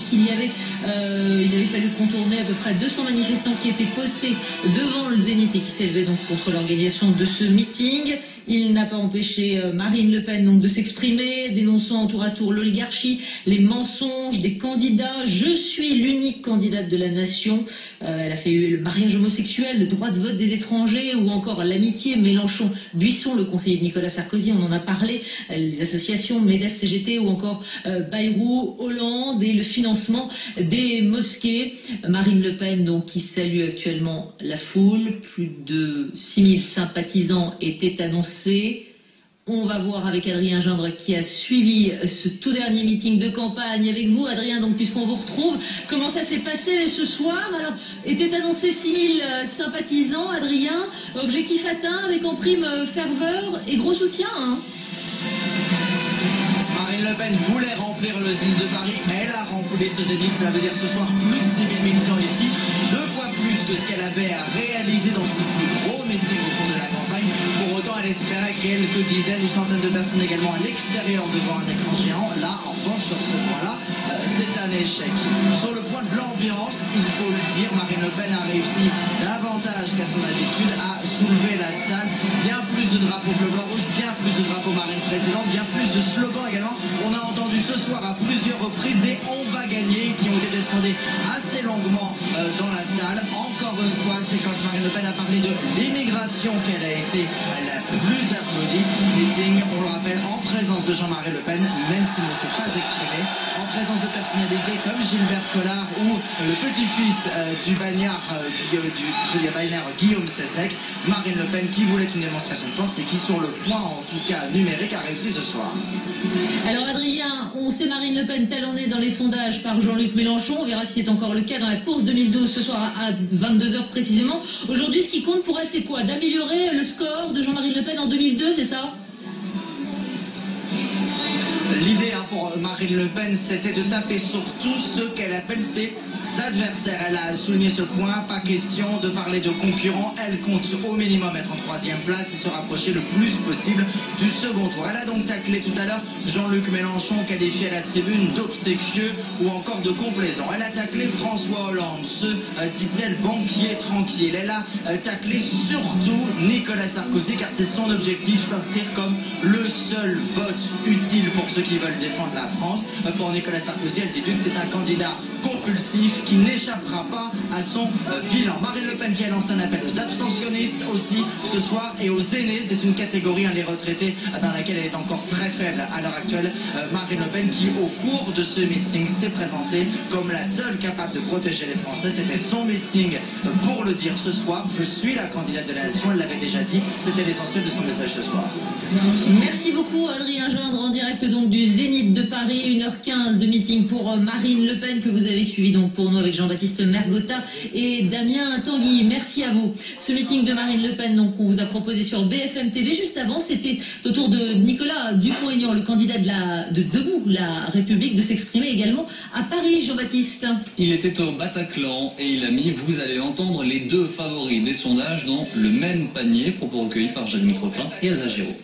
puisqu'il y avait, il avait fallu contourner à peu près 200 manifestants qui étaient postés devant le Zénith et qui s'élevaient donc contre l'organisation de ce meeting. Il n'a pas empêché Marine Le Pen donc de s'exprimer, dénonçant tour à tour l'oligarchie, les mensonges des candidats. Je suis l'unique candidate de la nation. Elle a fait le mariage homosexuel, le droit de vote des étrangers ou encore l'amitié Mélenchon-Buisson, le conseiller de Nicolas Sarkozy, on en a parlé, les associations MEDES CGT ou encore Bayrou, Hollande et le financement des mosquées. Marine Le Pen donc qui salue actuellement la foule, plus de 6000 sympathisants étaient annoncés. On va voir avec Adrien Gendre qui a suivi ce tout dernier meeting de campagne avec vous, Adrien, donc puisqu'on vous retrouve. Comment ça s'est passé ce soir? Alors, étaient annoncés 6000 sympathisants, Adrien, objectif atteint avec en prime ferveur et gros soutien, hein. Marine Le Pen voulait remplir le Zénith de Paris, elle a rempli ce Zénith, cela veut dire ce soir plus de 6000 militants ici, 2 fois plus que ce qu'elle avait à réaliser dans ses plus gros meetings au cours de la campagne. Pour autant, elle espérait quelques dizaines ou centaines de personnes également à l'extérieur devant un écran géant. Là, en revanche, sur ce point-là, c'est un échec. Sur le point de l'ambiance, il faut le dire, Marine Le Pen a réussi davantage qu'à son habitude à soulever la salle. Bien plus de drapeaux bleu, blanc, rouge, bien plus de drapeaux Marine précédente, bien plus de slogans également. On a entendu ce soir à plusieurs reprises des « on va gagner » qui ont été scandés assez longuement dans la salle. Encore une fois, c'est quand Marine Le Pen a parlé de l'immigration qu'elle a été la plus applaudie. Meeting, on le rappelle, en présence de Jean-Marie Le Pen, même s'il ne s'est pas exprimé, en présence de personnalités comme Gilbert Collard ou le petit-fils du bagnard Guillaume Cessec. Marine Le Pen qui voulait une démonstration de force et qui, sur le point en tout cas numérique, a réussi ce soir. Alors Adrien, on sait Marine Le Pen talonnée dans les sondages par Jean-Luc Mélenchon. On verra si c'est encore le cas dans la course 2012 ce soir à 22h précisément. Aujourd'hui, ce qui compte pour elle, c'est quoi? D'améliorer le score de Jean-Marie Le Pen en 2002, c'est ça? L'idée pour Marine Le Pen, c'était de taper sur tous ceux qu'elle appelle ses adversaires. Elle a souligné ce point, pas question de parler de concurrents. Elle compte au minimum être en 3e place et se rapprocher le plus possible du second tour. Elle a donc taclé tout à l'heure Jean-Luc Mélenchon, qualifié à la tribune d'obséquieux ou encore de complaisant. Elle a taclé François Hollande, ce dit-elle banquier tranquille. Elle a taclé surtout Nicolas Sarkozy, car c'est son objectif, s'inscrire comme le seul vote utile pour ceux qui veulent défendre la France. Pour Nicolas Sarkozy, elle déduit que c'est un candidat compulsif qui n'échappera pas à son bilan. Marine Le Pen qui a lancé un appel aux abstentionnistes aussi ce soir et aux aînés. C'est une catégorie, les retraités, dans laquelle elle est encore très faible à l'heure actuelle. Marine Le Pen qui, au cours de ce meeting, s'est présentée comme la seule capable de protéger les Français. C'était son meeting pour le dire ce soir. Je suis la candidate de la nation, elle l'avait déjà dit. C'était l'essentiel de son message ce soir. Merci beaucoup Adrien Gendre, en direct donc du Zénith de Paris, 1h15 de meeting pour Marine Le Pen que vous avez suivi donc pour nous avec Jean-Baptiste Mergotta et Damien Tanguy. Merci à vous. Ce meeting de Marine Le Pen donc, qu'on vous a proposé sur BFM TV juste avant, c'était au tour de Nicolas Dupont-Aignan, le candidat de Debout la République, de s'exprimer également à Paris. Jean-Baptiste. Il était au Bataclan et il a mis, vous allez entendre, les 2 favoris des sondages dans le même panier. Propos recueillis par Jacques Mitrotin et Elsa Giraud.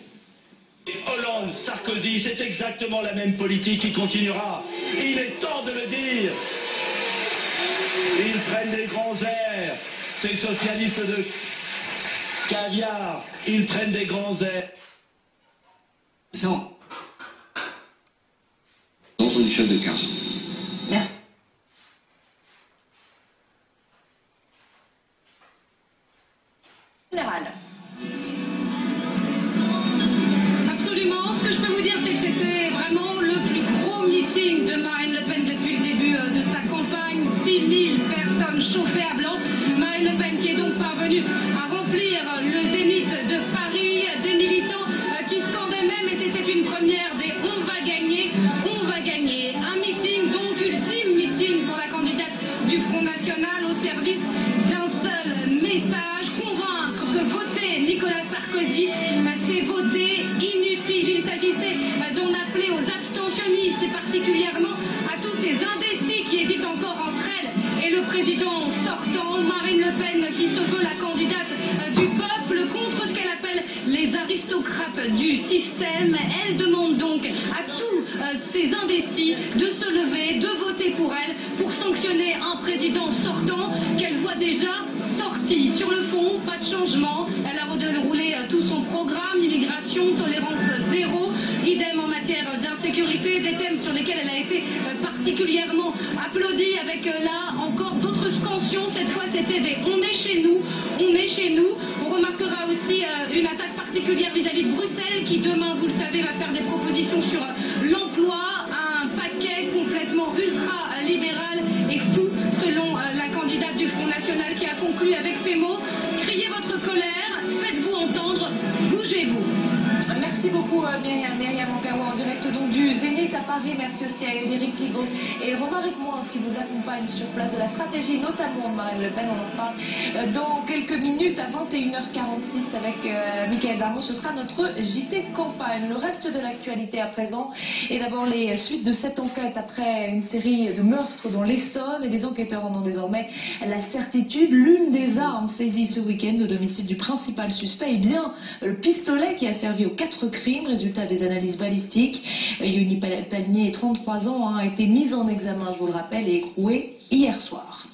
Hollande, Sarkozy, c'est exactement la même politique qui continuera. Il est temps de le dire. Ils prennent des grands airs, ces socialistes de caviar, ils prennent des grands airs. Ordre du chef de carte. Merci. Général. Absolument, ce que je peux vous dire, c'est que c'était vraiment le plus gros meeting de Marine Le Pen depuis le début de sa campagne. 6000 personnes chauffées à blanc. Marine Le Pen qui est donc parvenue à remplir le Zénith de Paris, des militants qui scandaient même, et c'était une première, des « on va gagner ». Un meeting, donc ultime meeting pour la candidate du Front National, au service d'un seul message, convaincre que voter Nicolas Sarkozy, c'est voter inutile. Il s'agissait d'en appeler aux abstentionnistes et particulièrement à tous ces indécis qui hésitent encore entre elle et le président sortant. Marine Le Pen qui se veut la candidate du peuple contre ce qu'elle appelle les aristocrates du système. Elle demande donc à tous ces indécis de se lever, Français de voter pour elle, pour sanctionner un président sortant qu'elle voit déjà sorti. Sur le fond, pas de changement. Elle a déroulé tout son programme, immigration, tolérance zéro, idem en matière d'insécurité, des thèmes sur lesquels elle a été particulièrement applaudie, avec là encore d'autres scansions. Cette fois, c'était des « on est chez nous ». On remarquera aussi une attaque particulière vis-à-vis de Bruxelles, qui demain, vous le savez, va faire des propositions sur l'emploi, un paquet complètement ultra-libéral et fou, selon la candidate du Front National, qui a conclu avec ces mots: criez votre colère, faites-vous entendre, bougez-vous. Merci beaucoup Myriam Mangawa, en direct donc du Zénith à Paris. Merci aussi à Eric Ligaud et Romaric Moins qui vous accompagnent sur place de la stratégie, notamment de Marine Le Pen. On en reparle dans quelques minutes à 21h46 avec Mickaël Darmon. Ce sera notre JT de campagne. Le reste de l'actualité à présent, et d'abord les suites de cette enquête après une série de meurtres dans l'Essonne, et les enquêteurs en ont désormais la certitude. L'une des armes saisies ce week-end au domicile du principal suspect est bien le pistolet qui a servi aux 4 crimes. Résultat des analyses balistiques, Yoni Palmier, 33 ans, a été mise en examen, je vous le rappelle, et écrouée hier soir.